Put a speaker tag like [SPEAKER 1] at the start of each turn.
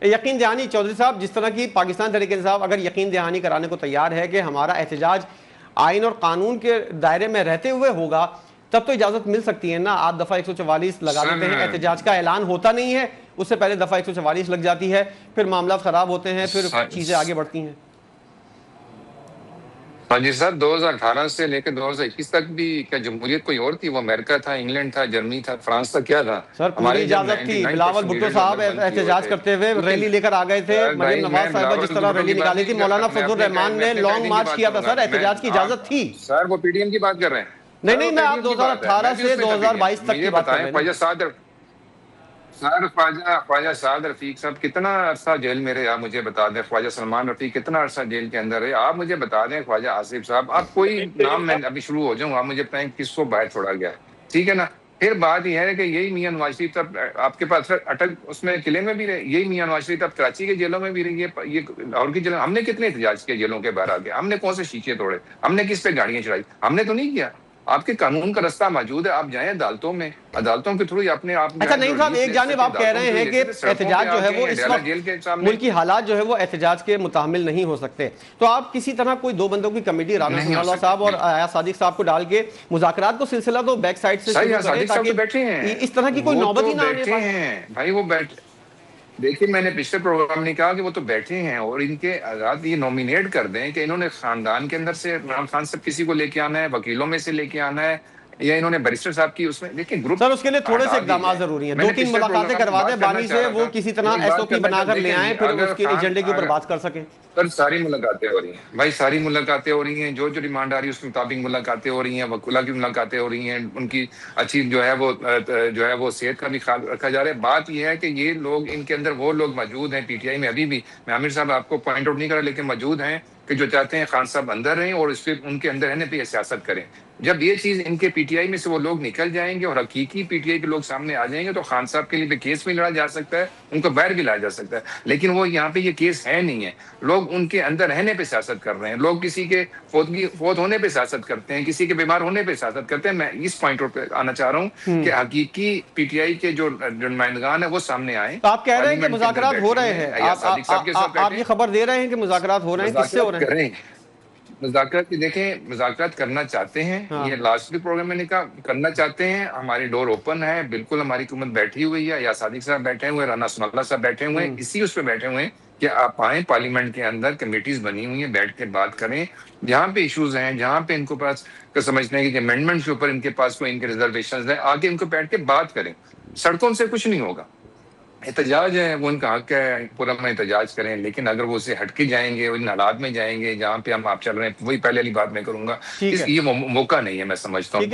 [SPEAKER 1] یقین دہانی چودھری صاحب، جس طرح کی پاکستان تحریک انصاف اگر یقین دہانی کرانے کو تیار ہے کہ ہمارا احتجاج آئین اور قانون کے دائرے میں رہتے ہوئے ہوگا، تب تو اجازت مل سکتی ہے نا۔ آپ دفعہ 144 لگا دیتے ہیں، احتجاج کا اعلان ہوتا نہیں ہے، اس سے پہلے دفعہ 144 لگ جاتی ہے، پھر معاملات خراب ہوتے ہیں، پھر چیزیں آگے بڑھتی ہیں۔
[SPEAKER 2] ہاں جی سر، 2018 سے لے کے 2021 تک بھی کیا جمہوریت کوئی اور تھی؟ وہ امریکہ تھا، انگلینڈ تھا، جرمنی تھا، فرانس تھا، کیا تھا؟
[SPEAKER 1] سر پوری اجازت تھی۔ بلاول بھٹو صاحب احتجاج کرتے ہوئے ریلی لے کر آ گئے تھے، مریم نواز صاحبہ جس طرح ریلی نکالی تھی، مولانا فضل الرحمان نے لانگ مارچ کیا تھا، سر احتجاج کی اجازت تھی۔
[SPEAKER 2] سر وہ پی ٹی ایم کی بات کر رہے ہیں۔
[SPEAKER 1] نہیں، میں آپ 2018 سے 2022 تک کی بات کر رہے ہیں۔
[SPEAKER 2] خواجہ سعد رفیق صاحب کتنا عرصہ جیل میں رہے؟ آپ مجھے بتا دیں۔ خواجہ سلمان رفیق کتنا عرصہ جیل کے اندر رہے؟ آپ مجھے بتا دیں۔ خواجہ آصف صاحب، آپ کوئی نام، میں ابھی شروع ہو جاؤں، آپ مجھے بتائیں کس کو باہر چھوڑا گیا، ٹھیک ہے نا؟ پھر بات یہ ہے کہ یہی میاں نواز شریف صاحب آپ کے پاس اٹک اس میں قلعے میں بھی رہے، یہی میاں نواز شریف صاحب کراچی کے جیلوں میں بھی رہی ہے، یہ لاہور کی جیلوں۔ ہم نے کتنے احتجاج کیے جیلوں کے باہر آ کے؟ ہم نے کون سے شیشے توڑے؟ ہم نے کس پہ گاڑیاں چڑھائی؟ ہم نے تو نہیں کیا۔ آپ کے قانون کا رستہ موجود ہے، آپ جائیں عدالتوں میں، عدالتوں کے تھرو اپنے آپ۔
[SPEAKER 1] اچھا نہیں صاحب، ایک جانب آپ کہہ رہے ہیں کہ احتجاج جو ہے وہ اس وقت ملکی حالات جو ہے وہ احتجاج کے متحمل نہیں ہو سکتے، تو آپ کسی طرح کوئی دو بندوں کی کمیٹی رانا ثناء اللہ صاحب اور ایاز صادق صاحب کو ڈال کے مذاکرات کو سلسلہ تو بیک سائڈ سے شروع کریں تاکہ اس طرح کی کوئی نوبت ہی نہ آنے پائے۔
[SPEAKER 2] بھائی وہ بیٹھے، دیکھیے میں نے پچھلے پروگرام میں کہا کہ وہ تو بیٹھے ہیں، اور ان کے آزاد یہ نومینیٹ کر دیں کہ انہوں نے خاندان کے اندر سے عمران خان صاحب کسی کو لے کے آنا ہے، وکیلوں میں سے لے کے آنا ہے، یا انہوں نے بیرسٹر صاحب کی اس میں دیکھیں گروپ۔
[SPEAKER 1] سر اس کے لیے تھوڑے سے اقدامات ضروری ہیں، 2-3 ملاقاتیں کروا دیں بانی سے، وہ کسی طرح ایس او پی بنا کر لے آئیں، پھر اس کے ایجنڈے کے اوپر بات کر سکیں۔
[SPEAKER 2] سر ساری ملاقاتیں ہو رہی ہیں بھائی، ساری ملاقاتیں ہو رہی ہیں، جو ڈیمانڈ آ رہی ہے اس کے مطابق ملاقاتیں ہو رہی ہیں، وکلا کی ملاقاتیں ہو رہی ہیں، ان کی اچھی جو ہے وہ صحت کا بھی خیال رکھا جا رہا ہے۔ بات یہ ہے کہ یہ لوگ، ان کے اندر وہ لوگ موجود ہیں پی ٹی آئی میں ابھی بھی، میں عامر صاحب آپ کو پوائنٹ آؤٹ نہیں کر رہا، لیکن موجود ہیں کہ جو چاہتے ہیں خان صاحب اندر رہیں اور اس پہ ان کے اندر رہنے پہ یہ سیاست کریں۔ جب یہ چیز ان کے پی ٹی آئی میں سے وہ لوگ نکل جائیں گے اور حقیقی پی ٹی آئی کے لوگ سامنے آ جائیں گے تو خان صاحب کے لیے بھی کیس بھی لڑا جا سکتا ہے، ان کو باہر بھی لایا جا سکتا ہے، لیکن وہ یہاں پہ یہ کیس ہے نہیں ہے۔ لوگ ان کے اندر رہنے پہ سیاست کر رہے ہیں، لوگ کسی کے فوت ہونے پہ سیاست کرتے ہیں، کسی کے بیمار ہونے پہ سیاست کرتے ہیں۔ میں اس پوائنٹ پہ آنا چاہ رہا ہوں کہ حقیقی پی ٹی آئی کے جو نمائندگان ہیں وہ سامنے آئیں۔
[SPEAKER 1] آپ کہہ رہے ہیں کہ مذاکرات ہو رہے ہیں، آپ یہ خبر دے رہے ہیں کہ مذاکرات ہو رہے ہیں، کس سے ہو رہے ہیں؟
[SPEAKER 2] مذاکرات دیکھیں، مذاکرات کرنا چاہتے ہیں، یہ لاسٹ بھی پروگرام میں نے کہا کرنا چاہتے ہیں، ہماری ڈور اوپن ہے، بالکل ہماری حکومت بیٹھی ہوئی ہے، یا صادق صاحب بیٹھے ہوئے ہیں، رانا ثناء اللہ صاحب بیٹھے ہوئے ہیں، اسی اس پہ بیٹھے ہوئے ہیں کہ آپ آئیں، پارلیمنٹ کے اندر کمیٹیز بنی ہوئی ہیں، بیٹھ کے بات کریں، جہاں پہ ایشوز ہیں، جہاں پہ ان کو پاس سمجھتے ہیں کہ امینڈمنٹ کے اوپر ان کے پاس کوئی ان کے ریزرویشنز ہیں، آگے ان کو بیٹھ کے بات کریں۔ سڑکوں سے کچھ نہیں ہوگا، احتجاج ہے وہ ان کا حق ہے، پورا میں احتجاج کریں، لیکن اگر وہ اسے ہٹ کے جائیں گے، ان حالات میں جائیں گے جہاں پہ ہم آپ چل رہے ہیں، وہی پہلے والی بات میں کروں گا، یہ موقع نہیں ہے، میں سمجھتا ہوں۔